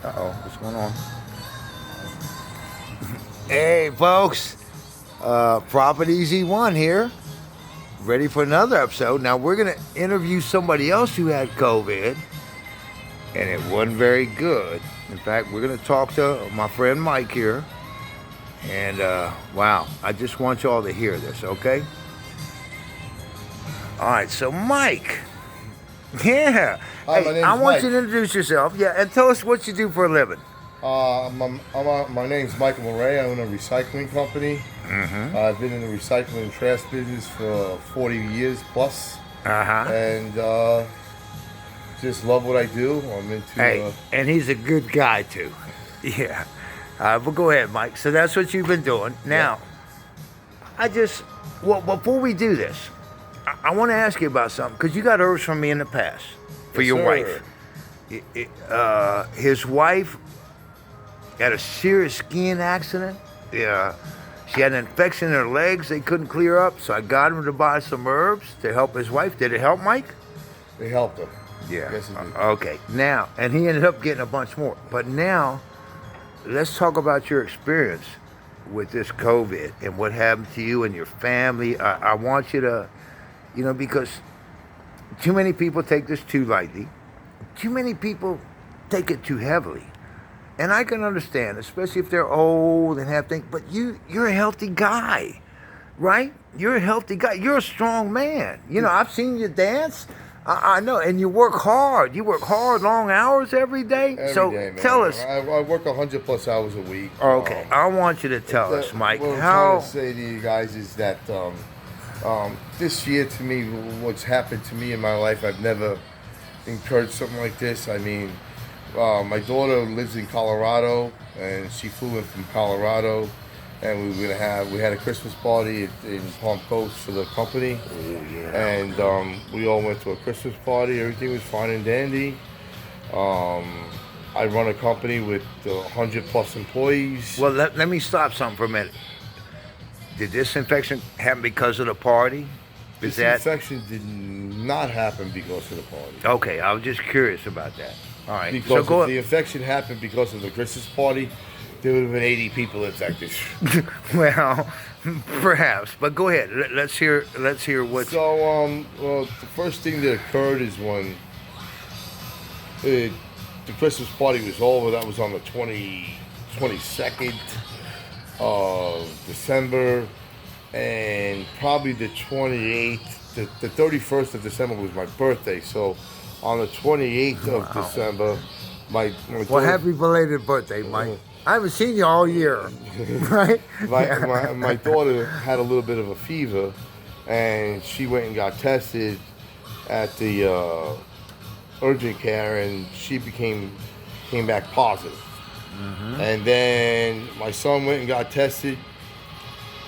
Uh-oh, what's going on? Hey, folks. Properties E1 here. Ready for another episode. Now, we're going to interview somebody else who had COVID, and it wasn't very good. In fact, we're going to talk to my friend Mike here. And, wow, I just want y'all to hear this, okay? All right, so Mike. Yeah. Hi, hey, my name's I want Mike. you to introduce yourself. Yeah, and tell us what you do for a living. My name's Michael Murray. I own a recycling company. Mm-hmm. I've been in the recycling and trash business for 40 years plus. Uh-huh. And just love what I do. I'm into... Hey, and he's a good guy, too. Yeah. But go ahead, Mike. So that's what you've been doing. Now, before we do this, I want to ask you about something, because you got herbs from me in the past for Yes, your sir. wife. His wife had a serious skiing accident. Yeah. She had an infection in her legs they couldn't clear up, so I got him to buy some herbs to help his wife. Did it help, Mike? They helped him. Yeah. Yes, it did. Okay. Now, and he ended up getting a bunch more. But now, let's talk about your experience with this COVID and what happened to you and your family. I want you to, because too many people take this too lightly. Too many people take it too heavily. And I can understand, especially if they're old and have things, but you're a healthy guy, right? You're a healthy guy. You're a strong man. I've seen you dance. I know, and you work hard. You work hard, long hours every day. Every day, man. Tell us. I work 100 plus hours a week. Okay, I want you to tell us, Mike, what I'm how... trying to say to you guys is that this year, to me, what's happened to me in my life, I've never incurred something like this. I mean, my daughter lives in Colorado, and she flew in from Colorado, and we had a Christmas party in Palm Coast for the company. Oh, yeah. And we all went to a Christmas party. Everything was fine and dandy. I run a company with 100 plus employees. Well, let me stop something for a minute. Did this infection happen because of the party? This infection did not happen because of the party. Okay, I was just curious about that. All right. Because if the infection happened because of the Christmas party, there would have been 80 people infected. Well, perhaps, but go ahead. Let's hear what. So, well, the first thing that occurred is when the Christmas party was over. That was on the 22nd of December, and probably the 28th, the 31st of December was my birthday. So, on the 28th of December, my well, happy belated birthday, Mike. I haven't seen you all year, right? My daughter had a little bit of a fever, and she went and got tested at the urgent care, and she came back positive. Mm-hmm. And then my son went and got tested.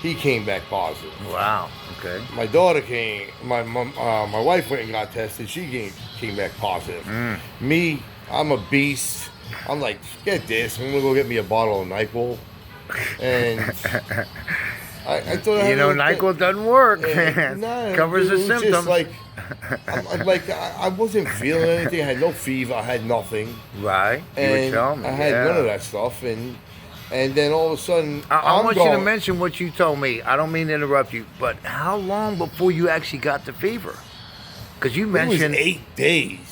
He came back positive. Wow. Okay. My daughter my wife went and got tested. She came back positive. Me, I'm a beast. I'm like, get this. I'm gonna go get me a bottle of NyQuil. And I thought NyQuil doesn't work, man. No, Covers the it was symptoms. Just like, I wasn't feeling anything. I had no fever. I had nothing. Right. You And would tell me. I had none of that stuff. And then all of a sudden, I want you to mention what you told me. I don't mean to interrupt you, but how long before you actually got the fever? Because you mentioned... It was 8 days.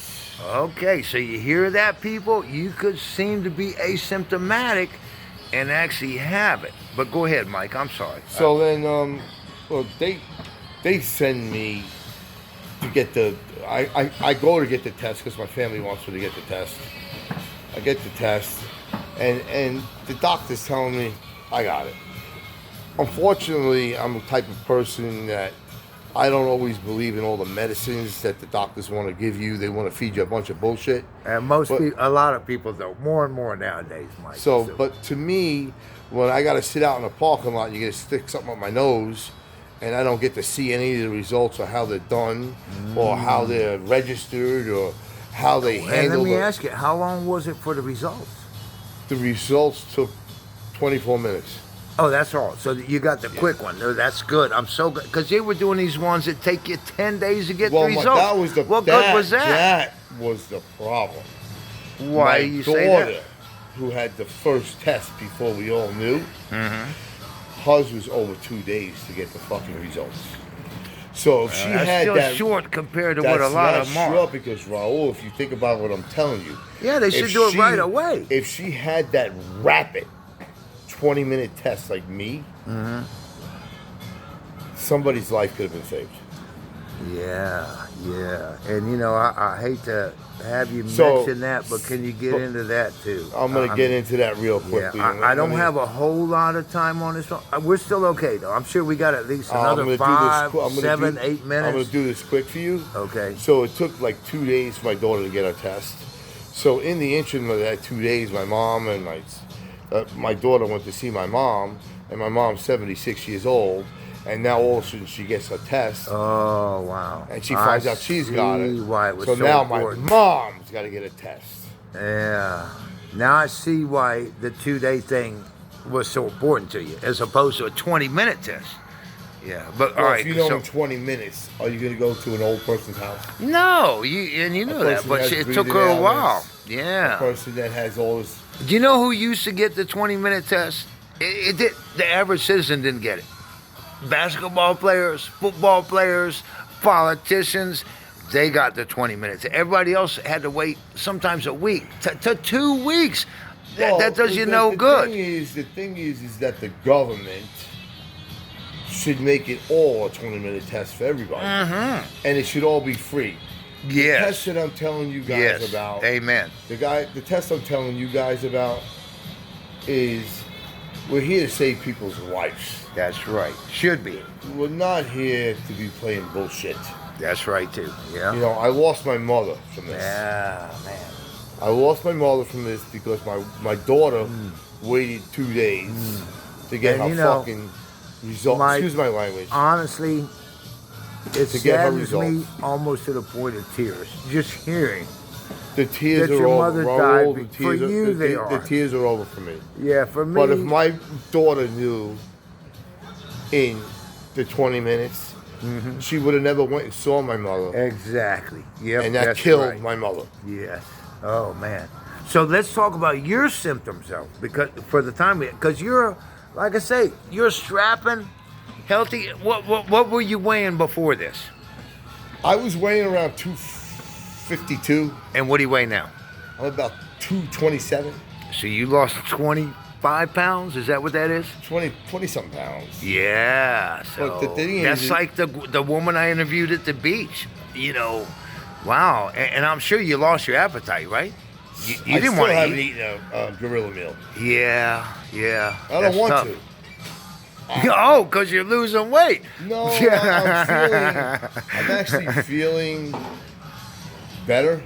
Okay, so you hear that, people? You could seem to be asymptomatic and actually have it. But go ahead, Mike. I'm sorry. So then, well, they send me to get I go to get the test because my family wants me to get the test. I get the test, and the doctor's telling me I got it. Unfortunately, I'm the type of person that I don't always believe in all the medicines that the doctors want to give you. They want to feed you a bunch of bullshit. And a lot of people do. More and more nowadays, Mike. So, but to me, when I got to sit out in a parking lot and you get to stick something up my nose, and I don't get to see any of the results or how they're done, or how they're registered, or how they handle And let me ask you, how long was it for the results? The results took 24 minutes. Oh, that's all. So you got the quick one. No, that's good. I'm so good. Because they were doing these ones that take you 10 days to get the results. That was what good was that? That was the problem. Why you say that? who had the first test before we all knew, hers was over 2 days to get the fucking results. So if she That's had still that, short compared to what a that's lot not of them are. short because Raul, if you think about what I'm telling you, Yeah, they should do it right away. If she had that rapid 20-minute test like me, somebody's life could have been saved. Yeah, yeah. And you know, I hate to have you So- mention that, but can you get into that too? I'm gonna get into that real quickly. Yeah, I don't have a whole lot of time on this one. We're still okay though. I'm sure we got at least another 5, 7, 8 minutes. I'm gonna do this quick for you. Okay. So it took like 2 days for my daughter to get her test. So in the interim of that 2 days, my mom and my daughter went to see my mom, and my mom's 76 years old, and now all of a sudden she gets her test, Oh wow! and she finds out she's got it. see why it was So so now important. my mom's got to get a test. Yeah. Now I see why the 2-day thing was so important to you, as opposed to a 20-minute test. Yeah, but Well, all right. if you know so, in 20 minutes, are you going to go to an old person's house? no, you knew that, person but has it took breathing her a while. ailments. A Yeah. person that has all this. Do you know who used to get the 20-minute test? It did. The average citizen didn't get it. Basketball players, football players, politicians, they got the 20 minutes. Everybody else had to wait sometimes a week to 2 weeks. That does you no good. The thing is that the government should make it all a 20-minute test for everybody. And it should all be free. The Yes. test that I'm telling you guys Yes. about, Amen. the test I'm telling you guys about is we're here to save people's lives. That's right. Should be. We're not here to be playing bullshit. That's right too. Yeah. You know, I lost my mother from this. Yeah, man. I lost my mother from this because my daughter waited 2 days to get And her you know, fucking result. my- Excuse my language. Honestly, it To get her saddens me results. almost to the point of tears. Just hearing. The tears that are your over. mother Raul, died the for tears you, they the are. tears are over for me. Yeah, for me. But if my daughter knew in the 20 minutes, she would have never went and saw my mother, Exactly. Yep. and that that's killed right. my mother. Yes. Oh man. So let's talk about your symptoms though, because for the time because you're, like I say, you're strapping, healthy. What were you weighing before this? I was weighing around 252. And what do you weigh now? I'm about 227, So you lost 25 pounds. Is that what that is? 20 something pounds. Yeah. So But the thing that's is- like the woman I interviewed at the beach. You know, wow. And I'm sure you lost your appetite, right? You I didn't still want to haven't eat. eaten a gorilla meal. Yeah. Yeah. I don't That's want tough. to. Oh, because you're losing weight. No, I'm actually feeling better,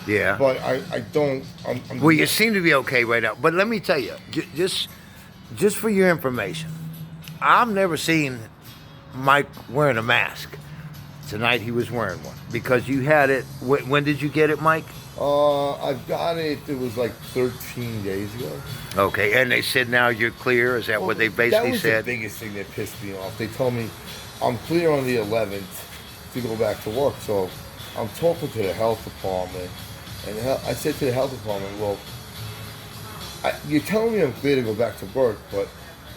Yeah. but I don't. I'm Well, you seem to be okay right now. But let me tell you, just for your information, I've never seen Mike wearing a mask. Tonight he was wearing one because you had it. When did you get it, Mike? I've got it. It was like 13 days ago. Okay, and they said now you're clear. Is that what they basically That was said? the biggest thing that pissed me off. They told me I'm clear on the 11th to go back to work. So I'm talking to the health department, and I said to the health department, well, you're telling me I'm clear to go back to work, but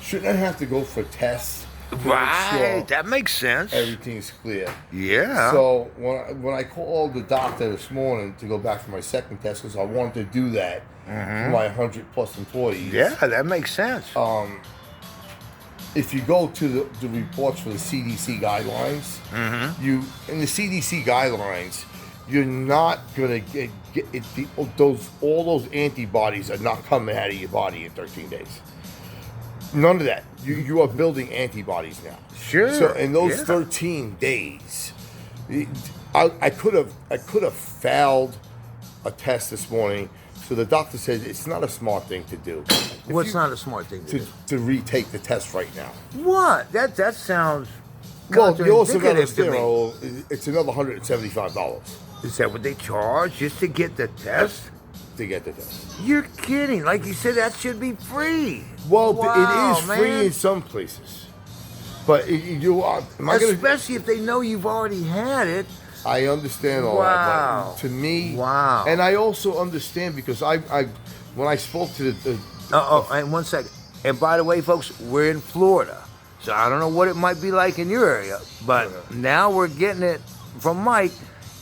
shouldn't I have to go for tests? to make Right, sure that makes sense. everything's clear. Yeah. So when I called the doctor this morning to go back for my second test, because I wanted to do that for my 100+ employees. Yeah, that makes sense. If you go to the reports for the CDC guidelines, you in the CDC guidelines, you're not gonna get it, all those antibodies are not coming out of your body in 13 days. None of that. You are building antibodies now. Sure. So in those yeah. 13 days, I could have failed a test this morning. So the doctor said it's not a smart thing to do. What's not a smart thing to do? To retake the test right now. What? That sounds Well, you also got to counterindicative to understand, me. Raul, it's another $175 Is that what they charge just to get the test? to get the test. You're kidding. Like you said, that should be free. Well, Wow, it is free man. in some places, but you are. Especially if they know you've already had it. I understand all Wow. that, but to me, Wow. and I also understand because I when I spoke to the And 1 second. And by the way, folks, we're in Florida. So I don't know what it might be like in your area, but now we're getting it from Mike.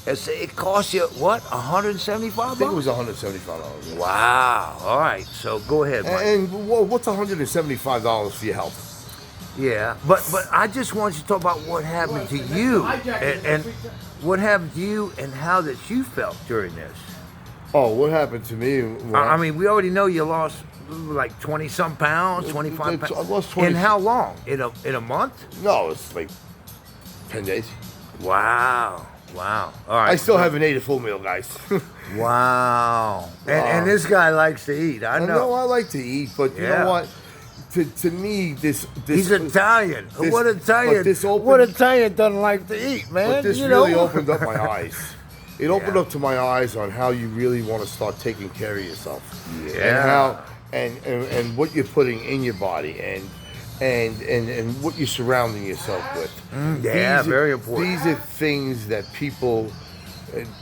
It costs you, what, $175? I think it was $175. Yeah. Wow. All right. So go ahead, Mike. And what's $175 for your health? Yeah, but I just want you to talk about what happened to you and what happened to you and how that you felt during this. Oh, what happened to me? I mean, we already know you lost like 20-some pounds, 25 pounds. I lost 20. In how long? In a month? No, it's like 10 days. Wow. All right. I still haven't ate a full meal, guys. Wow. And this guy likes to eat. I know. I like to eat, but you know what? To me, this he's Italian. What Italian doesn't like to eat, man? But this really opened up my eyes. It opened up to my eyes on how you really want to start taking care of yourself. Yeah. And how and what you're putting in your body and what you're surrounding yourself with. Very important. These are things that people,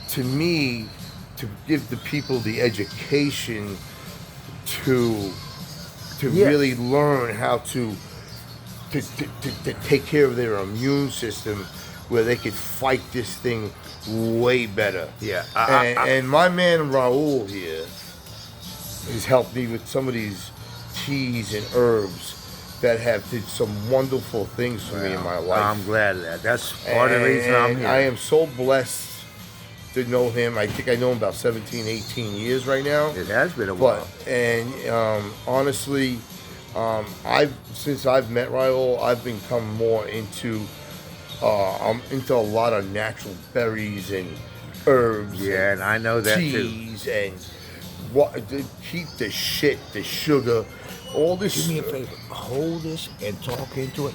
to me, to give the people the education to really learn how to take care of their immune system, where they could fight this thing way better. Yeah. And my man Raul here has helped me with some of these teas and herbs that have did some wonderful things for me in my life. I'm glad of that. That's part of the reason I'm here. I am so blessed to know him. I think I know him about 17, 18 years right now. It has been a while. Honestly, since I've met Raul, I've become more into I'm into a lot of natural berries and herbs. Yeah, and I know that teas and keep the sugar, all this. Do me a favor, hold this and talk into it.